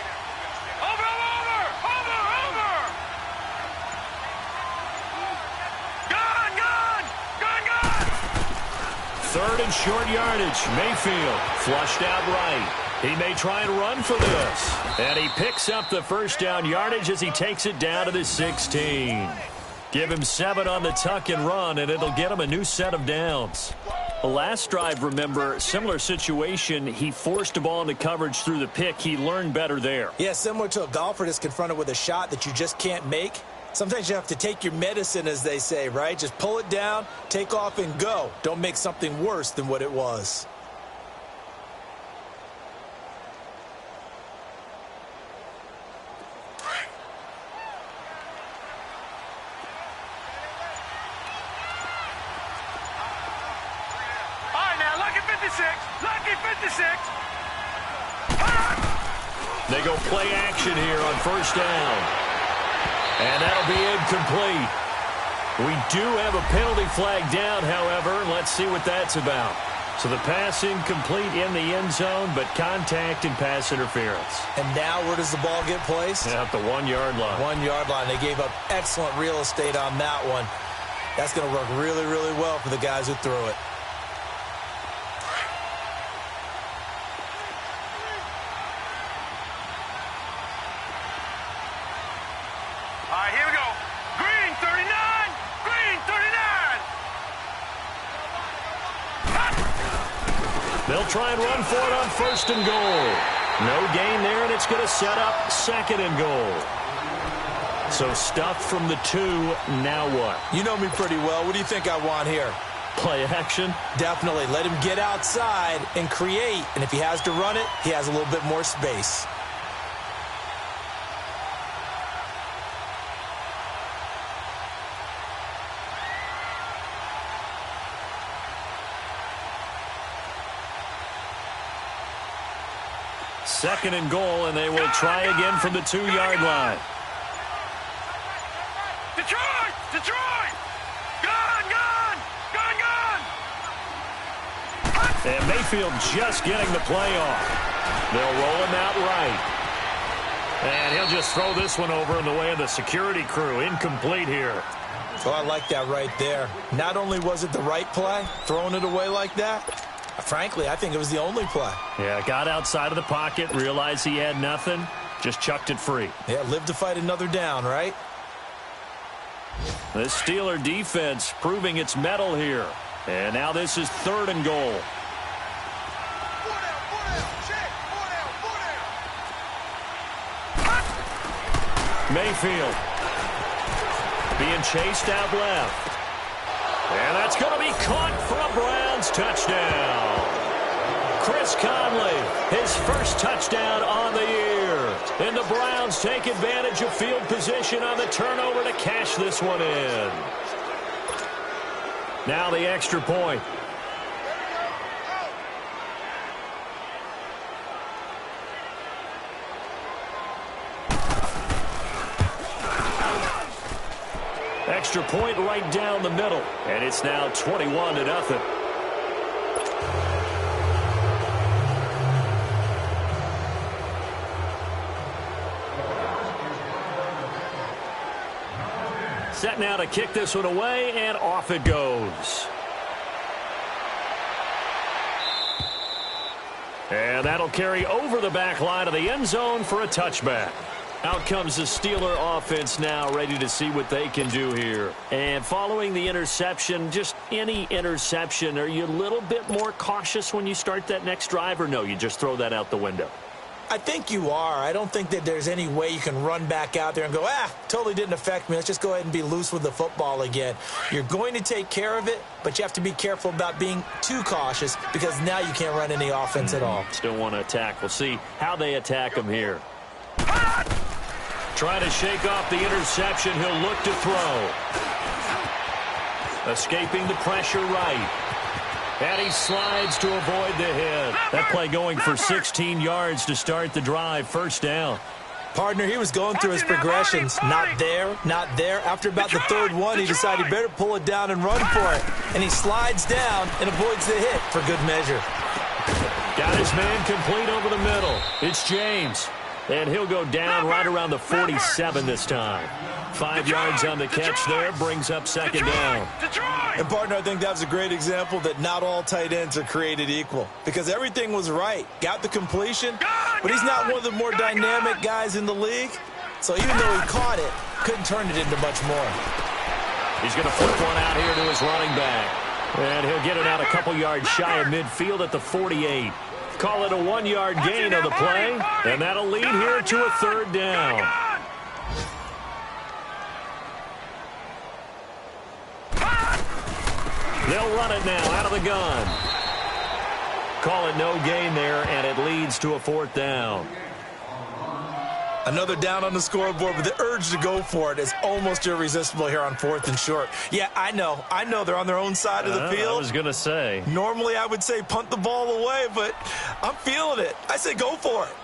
Third and short yardage. Mayfield flushed out right. He may try and run for this. And he picks up the 1st down yardage as he takes it down to the 16. Give him 7 on the tuck and run, and it'll get him a new set of downs. The last drive, remember, similar situation. He forced a ball into coverage through the pick. He learned better there. Yeah, similar to a golfer that's confronted with a shot that you just can't make. Sometimes you have to take your medicine, as they say, right? Just pull it down, take off, and go. Don't make something worse than what it was. They go play action here on first down. And that'll be incomplete. We do have a penalty flag down, however. Let's see what that's about. So the pass incomplete in the end zone, but contact and pass interference. And now where does the ball get placed? At the 1-yard line. 1-yard line. They gave up excellent real estate on that one. That's going to work really, really well for the guys who threw it. All right, here we go. Green 39. Green 39. They'll try and run for it on first and goal. No gain there, and it's going to set up second and goal. So stuff from the 2. Now what? You know me pretty well. What do you think I want here? Play action? Definitely. Let him get outside and create. And if he has to run it, he has a little bit more space. Second and goal, and they will try again from the 2-yard line. Detroit! Detroit! Gun! Gun! Gun! Gun! And Mayfield just getting the play off. They'll roll him out right. And he'll just throw this one over in the way of the security crew. Incomplete here. So I like that right there. Not only was it the right play, throwing it away like that, frankly, I think it was the only play. Yeah, got outside of the pocket, realized he had nothing, just chucked it free. Yeah, live to fight another down, right? The Steeler defense proving its mettle here. And now this is third and goal. Mayfield being chased out left. And that's going to be caught for a Browns touchdown. Chris Conley, his first touchdown on the year. And the Browns take advantage of field position on the turnover to cash this one in. Now the extra point. Extra point right down the middle. And it's now 21-0. Set now to kick this one away, and off it goes. And that'll carry over the back line of the end zone for a touchback. Out comes the Steeler offense now, ready to see what they can do here. And following the interception, just any interception, are you a little bit more cautious when you start that next drive, or no, you just throw that out the window? I think you are. I don't think that there's any way you can run back out there and go, totally didn't affect me. Let's just go ahead and be loose with the football again. You're going to take care of it, but you have to be careful about being too cautious because now you can't run any offense at all. Still want to attack. We'll see how they attack him here. Trying to shake off the interception. He'll look to throw. Escaping the pressure right. And he slides to avoid the hit. That play going for 16 yards to start the drive. First down. Partner, he was going through his progressions. Not there, not there. After about the third one, he decided better pull it down and run for it. And he slides down and avoids the hit for good measure. Got his man complete over the middle. It's James. And he'll go down right around the 47 this time. 5 yards on the catch there, brings up second down. And, partner, I think that was a great example that not all tight ends are created equal. Because everything was right. Got the completion, but he's not one of the more dynamic guys in the league. So even though he caught it, couldn't turn it into much more. He's going to flip one out here to his running back. And he'll get it out a couple yards shy of midfield at the 48. Call it a 1-yard gain of the play, and that'll lead here to a third down. They'll run it now out of the gun. Call it no gain there, and it leads to a fourth down. Another down on the scoreboard, but the urge to go for it is almost irresistible here on fourth and short. Yeah, I know they're on their own side of the field. I was going to say. Normally I would say punt the ball away, but I'm feeling it. I say go for it.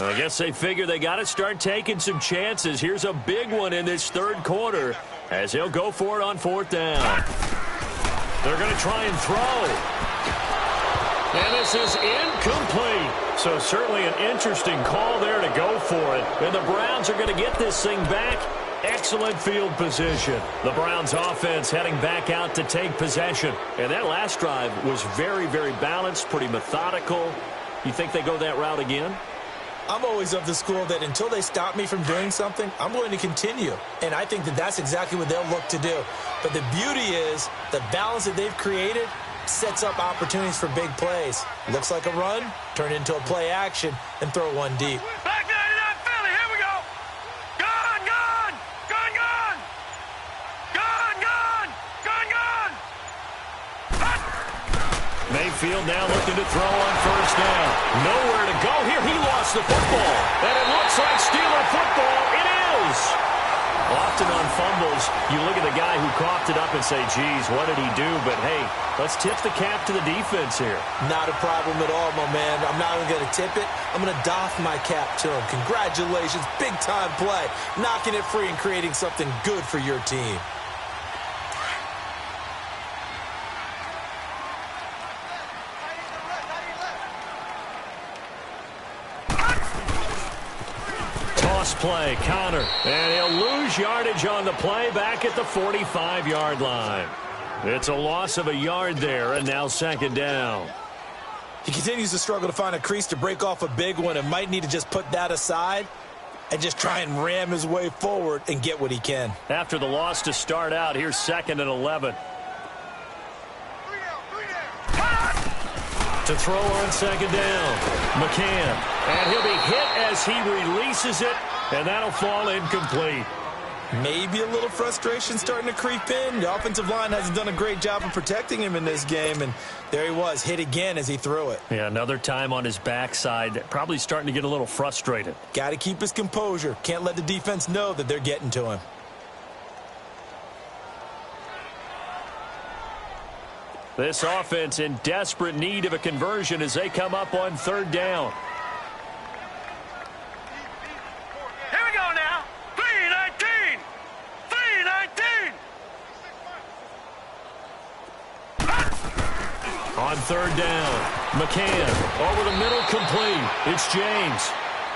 I guess they figure they got to start taking some chances. Here's a big one in this third quarter as he'll go for it on fourth down. They're going to try and throw. And this is incomplete. So certainly an interesting call there to go for it. And the Browns are going to get this thing back. Excellent field position. The Browns offense heading back out to take possession. And that last drive was very, very balanced, pretty methodical. You think they go that route again? I'm always of the school that until they stop me from doing something, I'm going to continue. And I think that that's exactly what they'll look to do. But the beauty is the balance that they've created sets up opportunities for big plays. Looks like a run, turn into a play action, and throw one deep. Back 99 Philly, here we go. Gone, gone, gone, gone. Gone, gone, gone, gone. Mayfield now looking to throw on first down. Nowhere to go here. He lost the football. And it looks like Steeler football. It is. Often on fumbles, you look at the guy who coughed it up and say, geez, what did he do? But, hey, let's tip the cap to the defense here. Not a problem at all, my man. I'm not even going to tip it. I'm going to doff my cap to him. Congratulations. Big-time play. Knocking it free and creating something good for your team. Play, Connor, and he'll lose yardage on the play back at the 45-yard line. It's a loss of a yard there, and now second down. He continues to struggle to find a crease to break off a big one and might need to just put that aside and just try and ram his way forward and get what he can. After the loss to start out, here's 2nd and 11. To throw on second down, McCann, and he'll be hit as he releases it. And that'll fall incomplete. Maybe a little frustration starting to creep in. The offensive line hasn't done a great job of protecting him in this game. And there he was, hit again as he threw it. Yeah, another time on his backside. Probably starting to get a little frustrated. Got to keep his composure. Can't let the defense know that they're getting to him. This offense in desperate need of a conversion as they come up on third down. On third down, McCann over the middle, complete. It's James.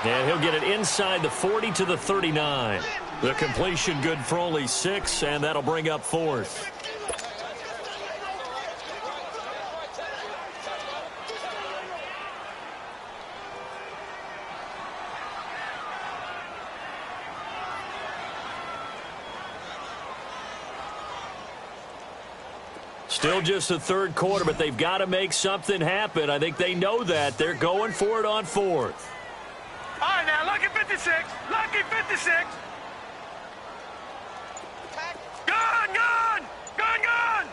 And he'll get it inside the 40 to the 39. The completion good for only 6, and that'll bring up 4th. Still just the third quarter, but they've got to make something happen. I think they know that. They're going for it on 4th. All right, now, lucky 56. Lucky 56. Gone, gone, gone, gone.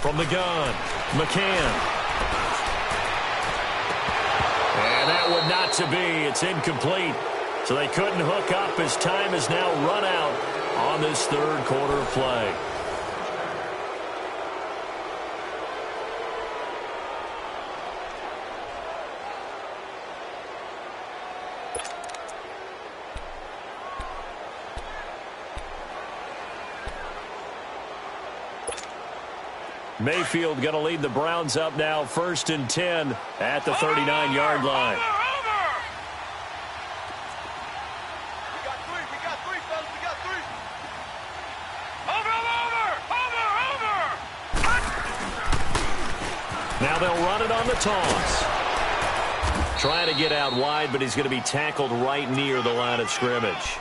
From the gun, McCann. And that one not to be. It's incomplete. So they couldn't hook up as time has now run out on this third quarter of play. Mayfield going to lead the Browns up now, 1st and 10 at the 39-yard line. We got three, fellas. We got three. Over. Now they'll run it on the toss. Trying to get out wide, but he's going to be tackled right near the line of scrimmage.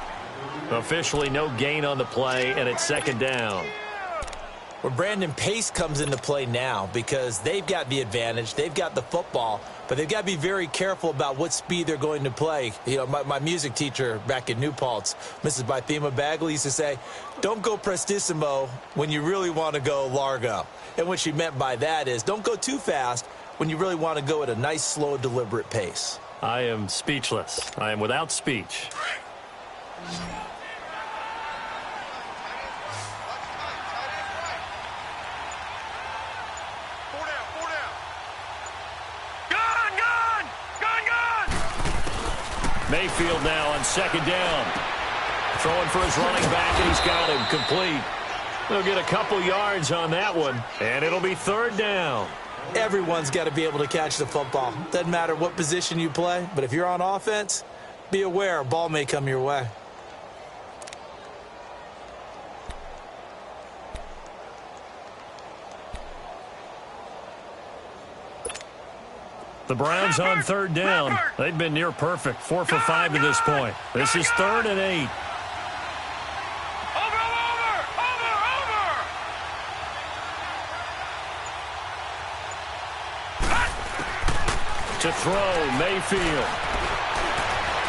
Officially no gain on the play, and it's second down. Well, Brandon, pace comes into play now because they've got the advantage. They've got the football, but they've got to be very careful about what speed they're going to play. You know, my music teacher back in New Paltz, Mrs. Bythema Bagley, used to say, don't go prestissimo when you really want to go largo. And what she meant by that is don't go too fast when you really want to go at a nice, slow, deliberate pace. I am speechless. I am without speech. Gone, gone, gone, Mayfield now on second down. Throwing for his running back, and he's got him complete. He'll get a couple yards on that one, and it'll be third down. Everyone's got to be able to catch the football. Doesn't matter what position you play, but if you're on offense, be aware a ball may come your way. The Browns on third down. They've been near perfect, 4 for 5 to this point. This is 3rd and 8. To throw, Mayfield.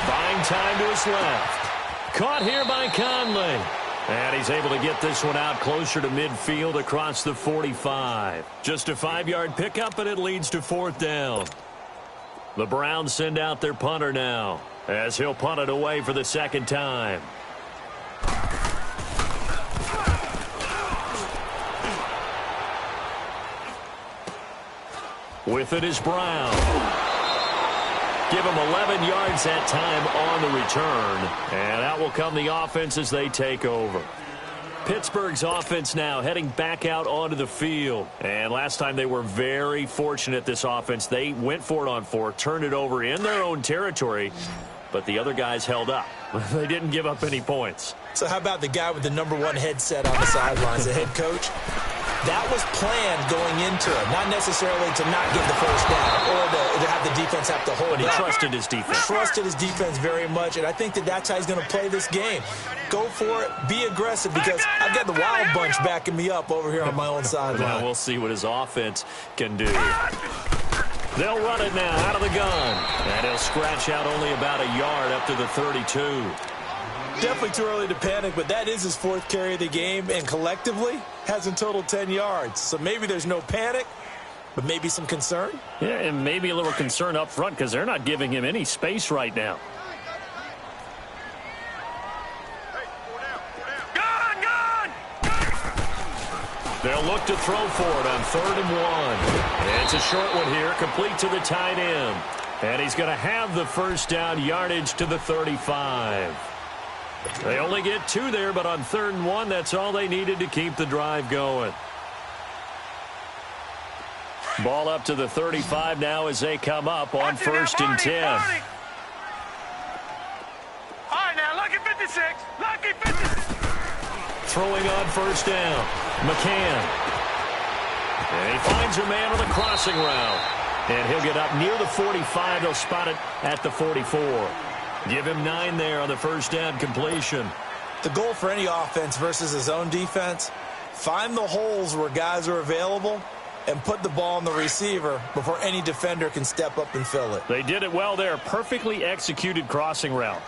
Buying time to his left. Caught here by Conley. And he's able to get this one out closer to midfield across the 45. Just a 5-yard pickup, and it leads to 4th down. The Browns send out their punter now, as he'll punt it away for the second time. With it is Brown. Give him 11 yards that time on the return. And out will come the offense as they take over. Pittsburgh's offense now heading back out onto the field. And last time they were very fortunate, this offense. They went for it on 4, turned it over in their own territory, but the other guys held up. They didn't give up any points. So how about the guy with the #1 headset on the sidelines, the head coach? That was planned going into it, not necessarily to not give the first down or to have the defense have to hold it. But he trusted his defense. Trusted his defense very much, and I think that's how he's going to play this game. Go for it, be aggressive, because I've got the wild bunch backing me up over here on my own sideline. Well, we'll see what his offense can do. They'll run it now out of the gun, and he'll scratch out only about a yard up to the 32. Definitely too early to panic, but that is his 4th carry of the game, and collectively has in total 10 yards. So maybe there's no panic, but maybe some concern. Yeah, and maybe a little concern up front because they're not giving him any space right now. They'll look to throw for it on 3rd and 1. And it's a short one here, complete to the tight end. And he's going to have the first down, yardage to the 35. They only get 2 there, but on 3rd and 1, that's all they needed to keep the drive going. Ball up to the 35 now as they come up on 1st and 10. All right, now, lucky 56. Lucky 56. Throwing on 1st down, McCann. And he finds a man on the crossing route. And he'll get up near the 45. They'll spot it at the 44. Give him 9 there on the first down completion. The goal for any offense versus his own defense, find the holes where guys are available and put the ball on the receiver before any defender can step up and fill it. They did it well there. Perfectly executed crossing route.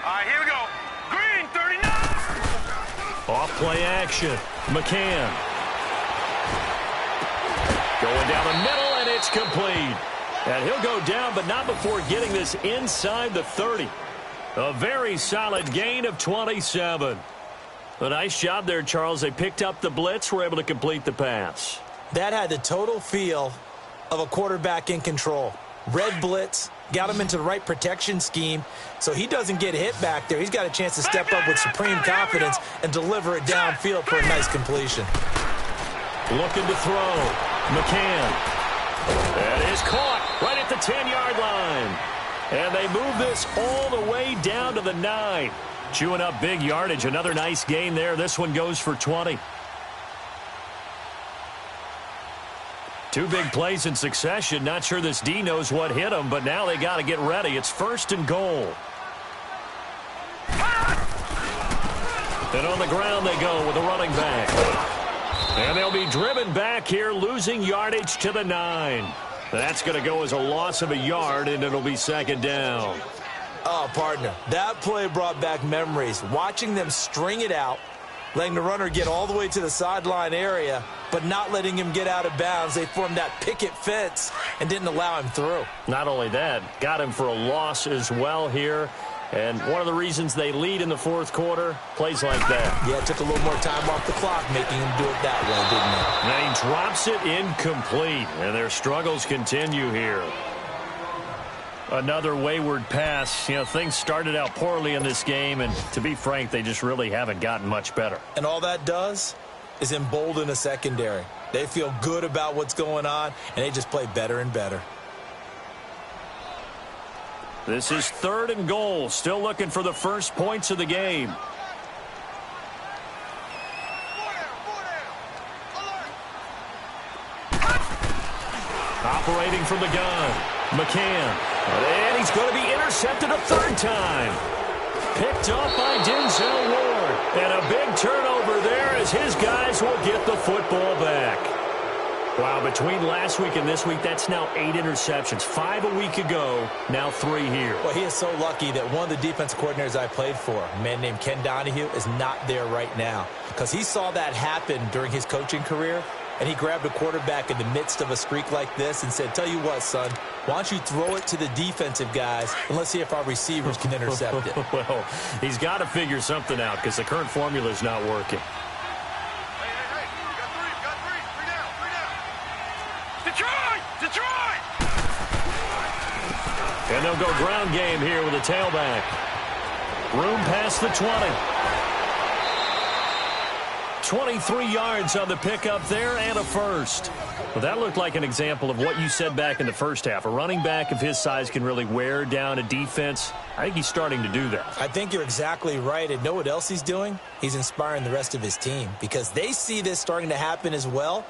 All right, here we go. Green, 39. Off play action. McCann. Going down the middle, and it's complete. And he'll go down, but not before getting this inside the 30. A very solid gain of 27. A nice job there, Charles. They picked up the blitz, were able to complete the pass. That had the total feel of a quarterback in control. Red blitz, got him into the right protection scheme, so he doesn't get hit back there. He's got a chance to step up with supreme confidence and deliver it downfield for a nice completion. Looking to throw. McCann. That is caught right at the 10-yard line. And they move this all the way down to the 9. Chewing up big yardage. Another nice gain there. This one goes for 20. 2 big plays in succession. Not sure this D knows what hit him, but now they got to get ready. It's 1st and goal. And on the ground they go with a running back. And they'll be driven back here, losing yardage to the 9. That's going to go as a loss of a yard, and it'll be 2nd down. Oh, partner, that play brought back memories. Watching them string it out, letting the runner get all the way to the sideline area, but not letting him get out of bounds. They formed that picket fence and didn't allow him through. Not only that, got him for a loss as well here. And one of the reasons they lead in the 4th quarter, plays like that. Yeah, it took a little more time off the clock, making him do it that way, didn't it? And he drops it incomplete, and their struggles continue here. Another wayward pass. You know, things started out poorly in this game, and to be frank, they just really haven't gotten much better. And all that does is embolden a secondary. They feel good about what's going on, and they just play better and better. This is 3rd and goal. Still looking for the first points of the game. Operating from the gun, McCann. And he's going to be intercepted a 3rd time. Picked up by Denzel Ward. And a big turnover there as his guys will get the football back. Wow, between last week and this week, that's now 8 interceptions. 5 a week ago, now 3 here. Well, he is so lucky that one of the defense coordinators I played for, a man named Ken Donahue, is not there right now. Because he saw that happen during his coaching career, and he grabbed a quarterback in the midst of a streak like this and said, tell you what, son, why don't you throw it to the defensive guys, and let's see if our receivers can intercept it. Well, he's got to figure something out because the current formula is not working. And they'll go ground game here with a tailback. Room past the 20. 23 yards on the pickup there and a first. Well, that looked like an example of what you said back in the first half. A running back of his size can really wear down a defense. I think he's starting to do that. I think you're exactly right. And know what else he's doing? He's inspiring the rest of his team because they see this starting to happen as well.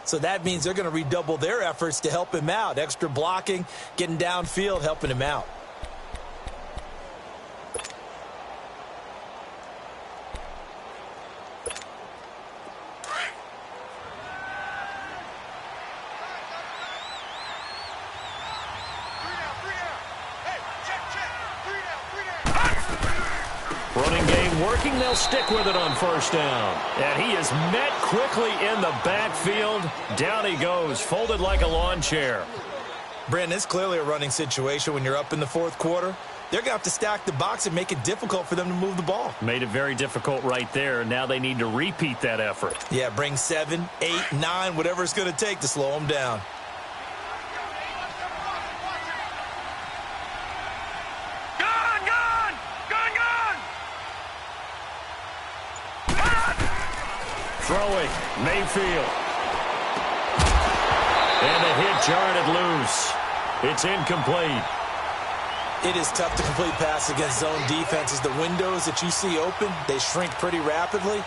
So that means they're going to redouble their efforts to help him out. Extra blocking, getting downfield, helping him out. Running game working. They'll stick with it on first down. And he is met quickly in the backfield. Down he goes, folded like a lawn chair. Brandon, it's clearly a running situation when you're up in the 4th quarter. They're going to have to stack the box and make it difficult for them to move the ball. Made it very difficult right there. Now they need to repeat that effort. Yeah, bring 7, 8, 9, whatever it's going to take to slow them down. Throwing, Mayfield. And a hit jarred it loose. It's incomplete. It is tough to complete pass against zone defenses. The windows that you see open, they shrink pretty rapidly.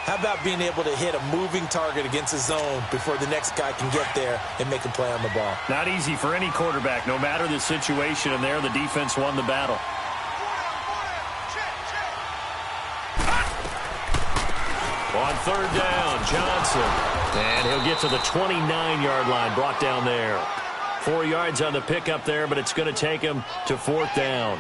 How about being able to hit a moving target against a zone before the next guy can get there and make a play on the ball? Not easy for any quarterback, no matter the situation, and there the defense won the battle. On 3rd down, Johnson. And he'll get to the 29-yard line, brought down there. 4 yards on the pickup there, but it's going to take him to 4th down.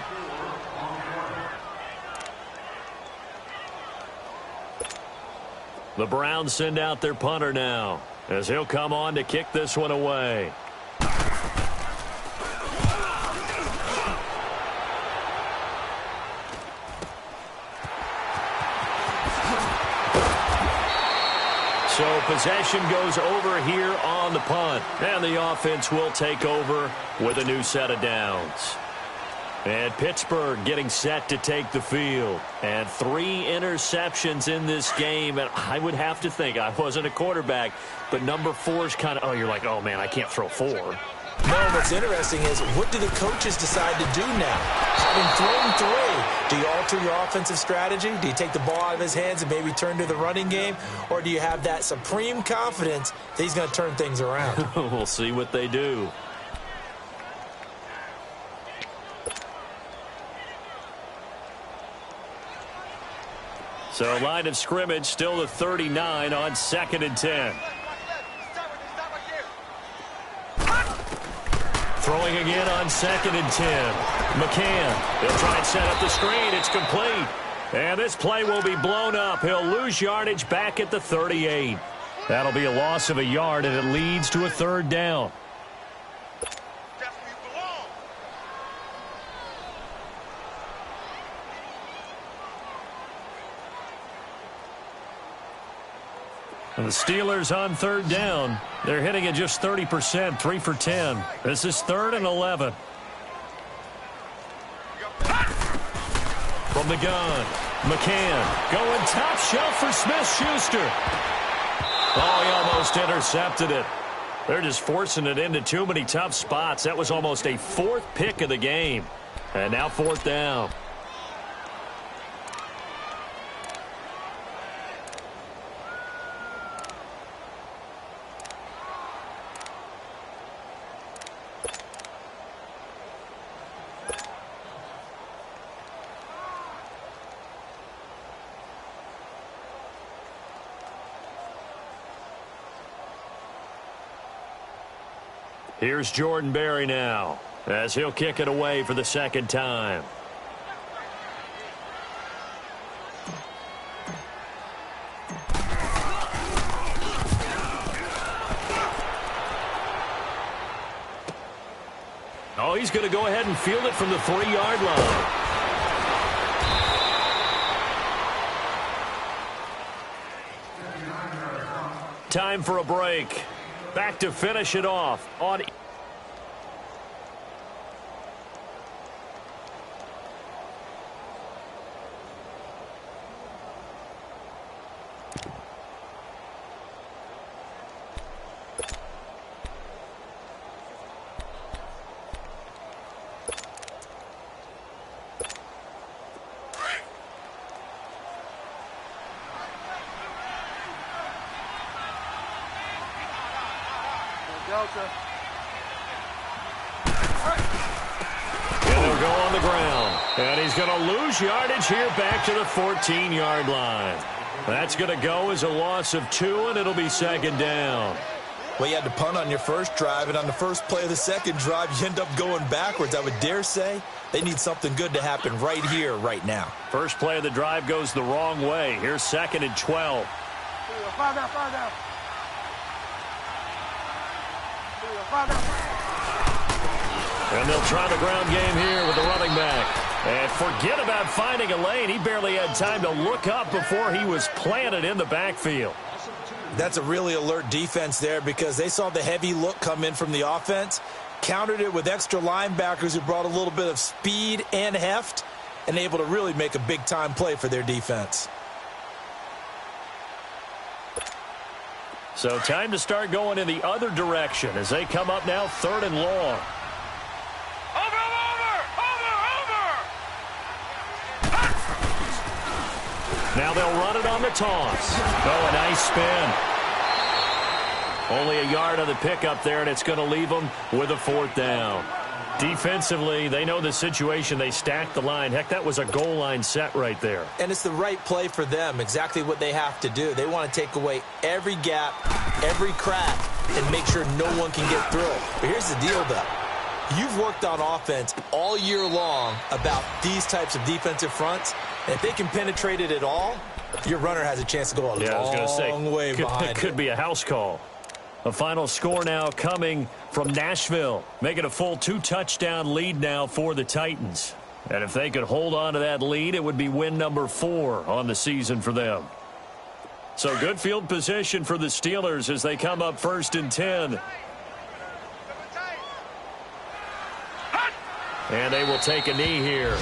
The Browns send out their punter now, as he'll come on to kick this one away. So possession goes over here on the punt. And the offense will take over with a new set of downs. And Pittsburgh getting set to take the field. And 3 interceptions in this game. And I would have to think, I wasn't a quarterback, but number 4 is kind of, oh, you're like, oh, man, I can't throw 4. No, what's interesting is what do the coaches decide to do now? Having thrown 3, do you alter your offensive strategy? Do you take the ball out of his hands and maybe turn to the running game? Or do you have that supreme confidence that he's going to turn things around? We'll see what they do. So line of scrimmage still the 39 on 2nd and 10. Throwing again on 2nd and 10. McCann. He'll try and set up the screen. It's complete. And this play will be blown up. He'll lose yardage back at the 38. That'll be a loss of a yard, and it leads to a 3rd down. And the Steelers on 3rd down. They're hitting at just 30%, 3 for 10. This is 3rd and 11. the gun. McCann going top shelf for Smith-Schuster. Oh, he almost intercepted it. They're just forcing it into too many tough spots. That was almost a fourth pick of the game. And now fourth down. Here's Jordan Berry now, as he'll kick it away for the second time. Oh, he's going to go ahead and field it from the 3-yard line. Time for a break. Back to finish it off on. And he'll go on the ground. And he's going to lose yardage here back to the 14-yard line. That's going to go as a loss of 2, and it'll be second down. Well, you had to punt on your first drive, and on the first play of the second drive, you end up going backwards. I would dare say they need something good to happen right here, right now. First play of the drive goes the wrong way. Here's 2nd and 12. And they'll try the ground game here with the running back. And forget about finding a lane. He barely had time to look up before he was planted in the backfield. That's a really alert defense there because they saw the heavy look come in from the offense, countered it with extra linebackers who brought a little bit of speed and heft, and able to really make a big-time play for their defense. So time to start going in the other direction as they come up now 3rd and long. Now they'll run it on the toss. Oh, a nice spin. Only a yard on the pickup there, and it's going to leave them with a 4th down. Defensively, they know the situation. They stacked the line. Heck, that was a goal line set right there. And it's the right play for them, exactly what they have to do. They want to take away every gap, every crack, and make sure no one can get through it. But here's the deal, though. You've worked on offense all year long about these types of defensive fronts. And if they can penetrate it at all, your runner has a chance to go a long way behind. It could be a house call. A final score now coming from Nashville, making a full 2-touchdown lead now for the Titans. And if they could hold on to that lead, it would be win number 4 on the season for them. So good field position for the Steelers as they come up 1st and 10. And they will take a knee here.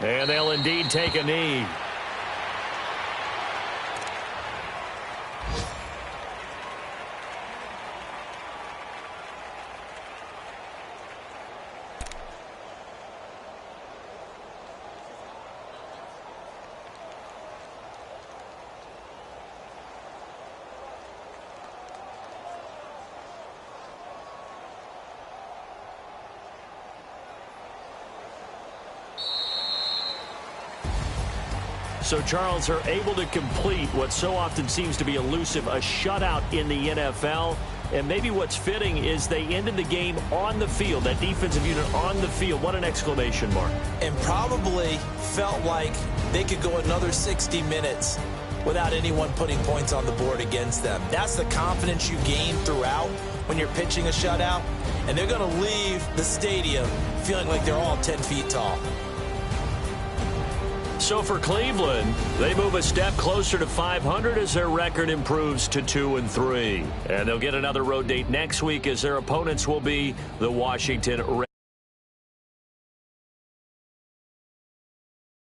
And they'll indeed take a knee. So Charles are able to complete what so often seems to be elusive, a shutout in the NFL. And maybe what's fitting is they ended the game on the field, that defensive unit on the field. What an exclamation mark. And probably felt like they could go another 60 minutes without anyone putting points on the board against them. That's the confidence you gain throughout when you're pitching a shutout, and they're going to leave the stadium feeling like they're all 10 feet tall. So for Cleveland, they move a step closer to 500 as their record improves to 2-3. And they'll get another road date next week as their opponents will be the Washington Redskins.